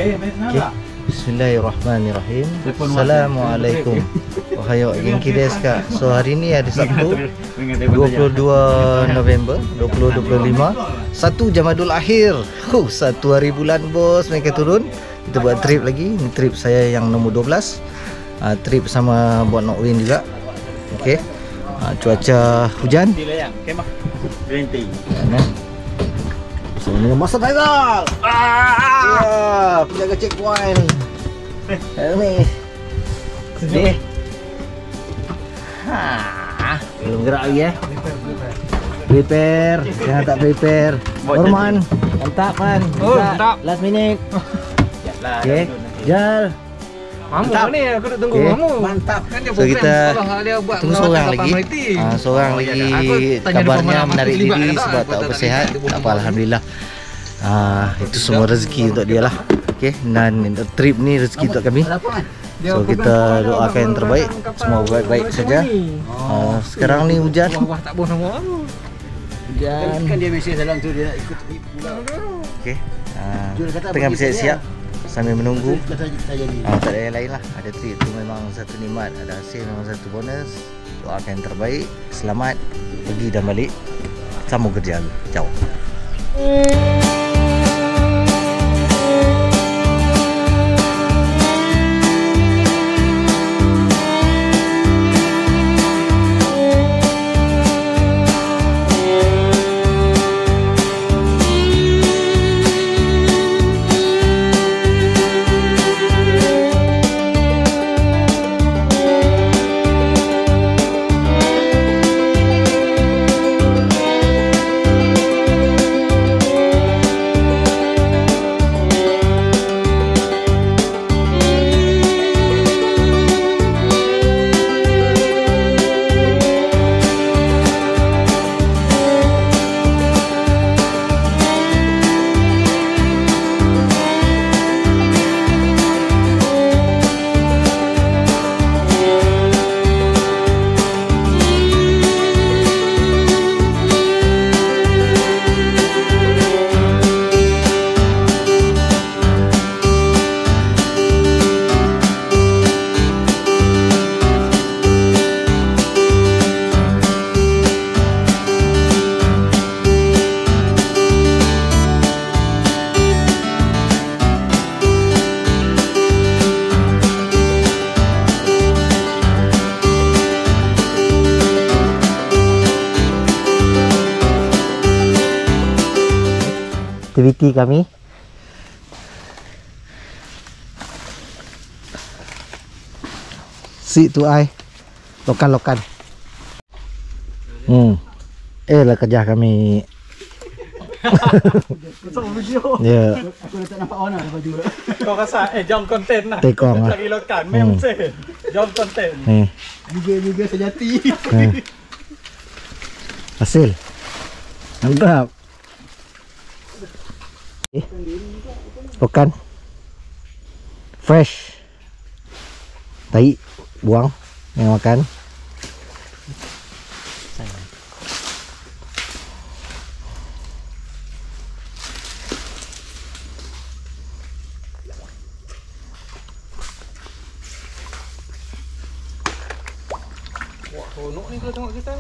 Okay. Bismillahirrahmanirrahim. Assalamualaikum. Ohayou genki desu ka? So hari ni hari Sabtu 22 November 2025, 1 Jamadul Akhir. 1 hari bulan bos, mereka turun. Kita buat trip lagi. Ini trip saya yang nombor 12. Trip sama buat Nok Win juga. Okey. Cuaca hujan. So dengan Master Faizal. Ya, penjaga checkpoint. Ni. Sedih. Belum gerak lagi ya. Prepare. Jangan tak prepare. Norman. Mantap man. Mantap. Last minute. Okey. Jal. Mamu ni aku nak tunggu mamu. Mantap. So kita tunggu seorang lagi. Seorang lagi kabarnya menarik diri sebab tak bersihat. Tak apa, alhamdulillah. Itu semua rezeki untuk dia lah. Okey, dan trip ni rezeki untuk kami. So kita doakan yang terbaik. Semua baik-baik saja. Sekarang ni hujan. Wah tak boleh nama. Hujan. Kan dia mesej dalam tu dia nak ikut pulang. Okey. Tengah bersiap-siap sambil menunggu. Tak ada yang lain lah. Ada trip tu memang satu nikmat. Ada hasil memang satu bonus. Doakan yang terbaik. Selamat pergi dan balik. Sambung kerja. Ciao. Aktiviti kami. Si tu ai. Lokan-lokan. Lah kerja kami. Ya. Aku dah tak nampak orang dah baju. Kau rasa jom konten lah. Tekong lah. Cari lokan memang seh. Jom konten. Juga sejati. Hasil. Mantap. Lokan fresh, tai buang yang makan. Wah, seronok ni kalau tengok kita.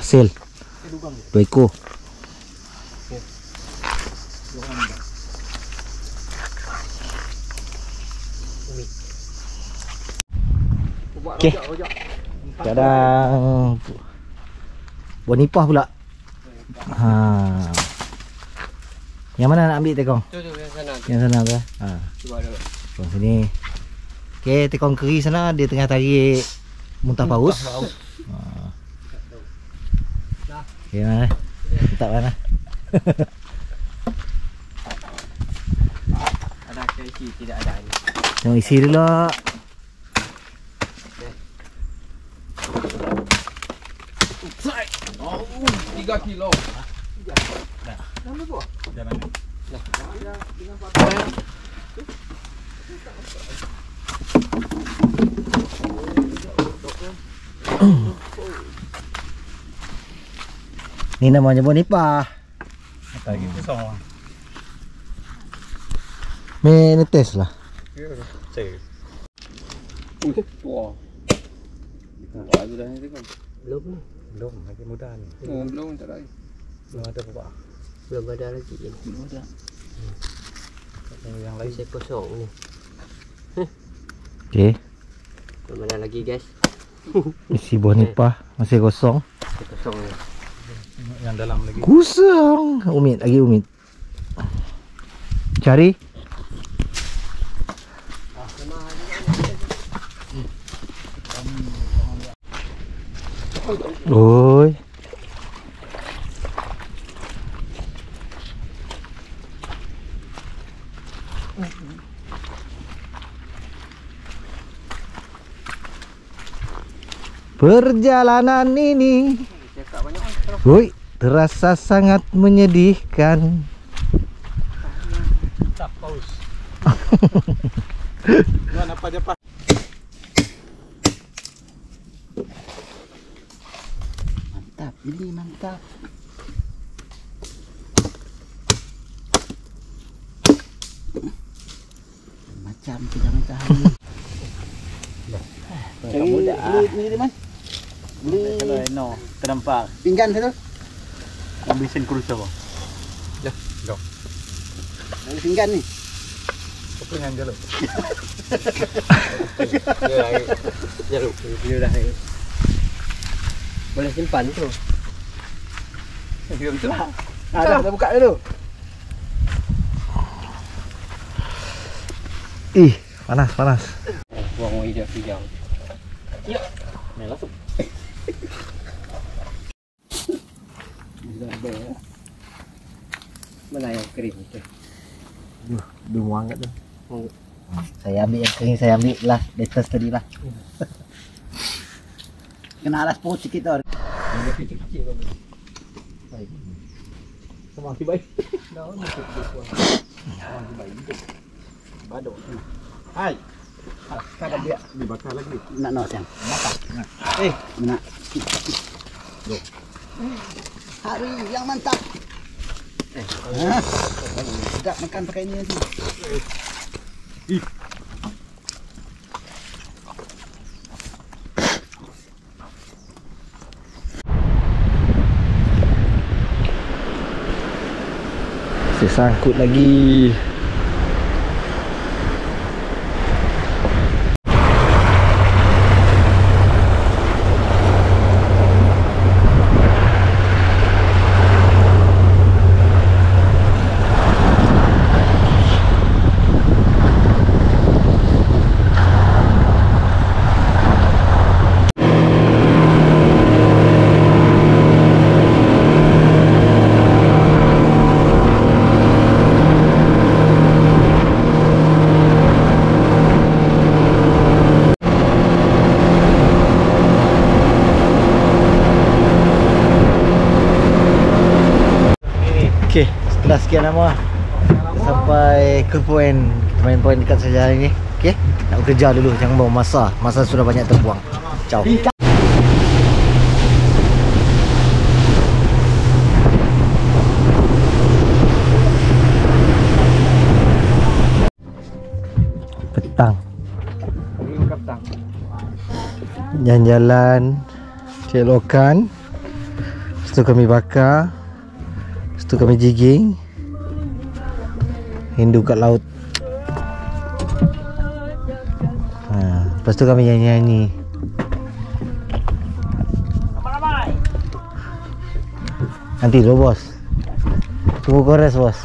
Hasil 2 ekor. Okey. Kadang buah nipah pula. Yang mana nak ambil tekong? Tu yang sana. Yang sana ke? Cuba ada. Tekong sini. Okey, tekong keri sana dia tengah tarik Muntah paus. Gimana? Tak mana? Ada isi, tidak ada ini. Tengok isi dulu. Oh, 3 kilo. Ni namanya bonipah. Lagi kosong lah. Ni test lah. Cek. Wah. Wah, sudah ini kan. Belum, lagi muda ni. Oh, belum tak lagi. Belum ada apa. Belum ada lagi ni. Belum ada. Yang lain Masih kosong ni. Okey. Belum ada lagi guys. Isi bonipah masih kosong. Masih kosong ni. yang dalam lagi. Kosong. Umit, lagi umit. Cari. Oi. Perjalanan ini, woi, terasa sangat menyedihkan. Tak paus. Mana apa je pak? Mantap, ini mantap. Macam tidak macam ni. Ni man. Beli Kalau no, terdampak. pinggan tu. Ambition cruise apa? Ya, go. Beli pinggan ni. Apa yang jalur? Jeruk dia dah. Boleh simpan tu. Ya betul lah. Dah buka dulu. Ih, panas, panas. Buang dia hijau. Ya. Ni langsung. Mana yang kering tu? Dia muang kat tu. Saya ambil yang kering, saya ambil lah. Latest tadi lah. Kena alas perut sikit tau. Sama si baik. Badok. Hai. Sekarang dia Dibakar lagi. nak nak siang. Nak. Nak. Hari yang mantap. Sedap makan pakai ini nanti. Saya sangkut lagi. Okey, setelah sekian lama sampai ke poin. Kita main poin dekat saja hari ni. Okey, nak bekerja dulu, jangan bawa masa. Masa sudah banyak terbuang. Ciao. Petang. Jalan-jalan, cek lokan. Lepas tu kami bakar. Lepas tu kami jigging. Hindu kat laut. Lepas tu kami nyanyi-nyanyi. Nanti dulu bos. Tunggu kores bos.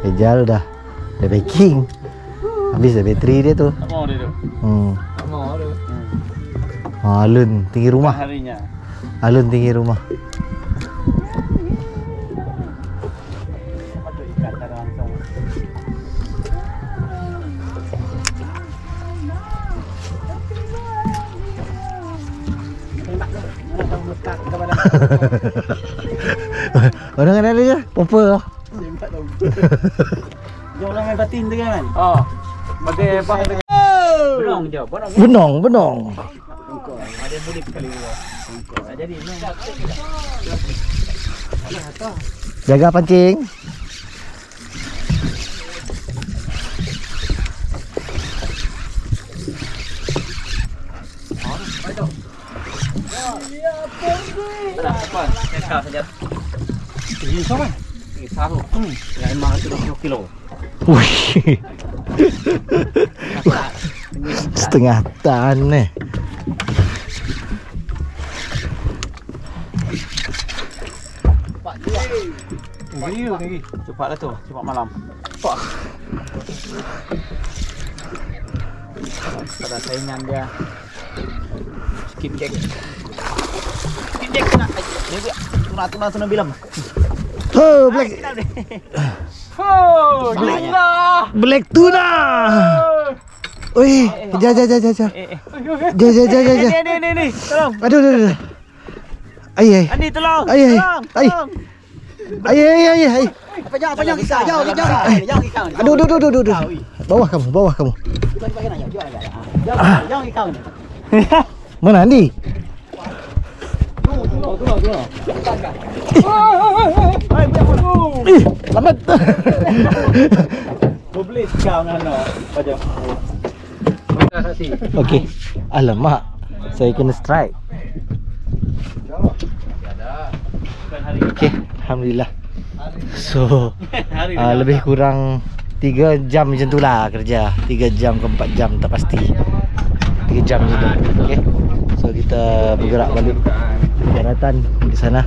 Okay. Ejal dah packing. Habis dah bateri dia tu. Tak mau dia tu. Tak mau dia. Alun tinggi rumah. Harinya. Alun tinggi rumah. Patut ikat cara langsung. Orang kan ada je, popper. Dia orang main batin tu kan? Oh. Bagai apa tu? Benong je, Benong. Ada mudik kali dua. Jadi Jaga pancing. apa? Eka saja. Ini sama? Ini saru. Yang 520 kilo. Wih. Setengah tan ni. Tinggi. Cepatlah tu, cepat malam. Pak. Pada saingan dia. Skip jack kena. Ni dia. Tuna bilam. Oh, black. Oh, gila. Black tuna. Oi, ja. Ja. Ni. Tolong. Aduh. Ai. Andi tolong. Ai. Apa jauh kita. Jauh kita. Aduh. Bawah kamu. Jauh kita. Mana Andi? Tolong. Ih, lambat. Boleh kau ngano. Pajak. Okey. Alamak. Saya kena strike. Okey, alhamdulillah. So, lebih kurang 3 jam macam tu lah kerja. 3 jam ke 4 jam tak pasti. 3 jam macam tu. Okey. So kita bergerak balik daratan di sana.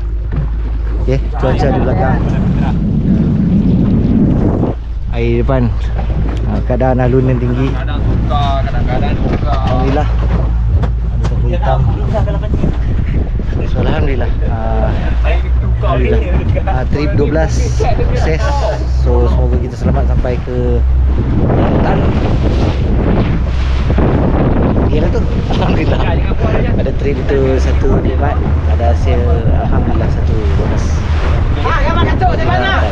Okey, cuaca di belakang. Air depan. Keadaan alun yang tinggi. Kadang-kadang buka. Alhamdulillah. Ada sapu hitam. So alhamdulillah. Trip 12 sukses. So semoga kita selamat sampai ke daratan. Gila tu. Alhamdulillah. Ada trip itu satu hebat. Ada hasil alhamdulillah satu bonus. Jangan kacau di mana?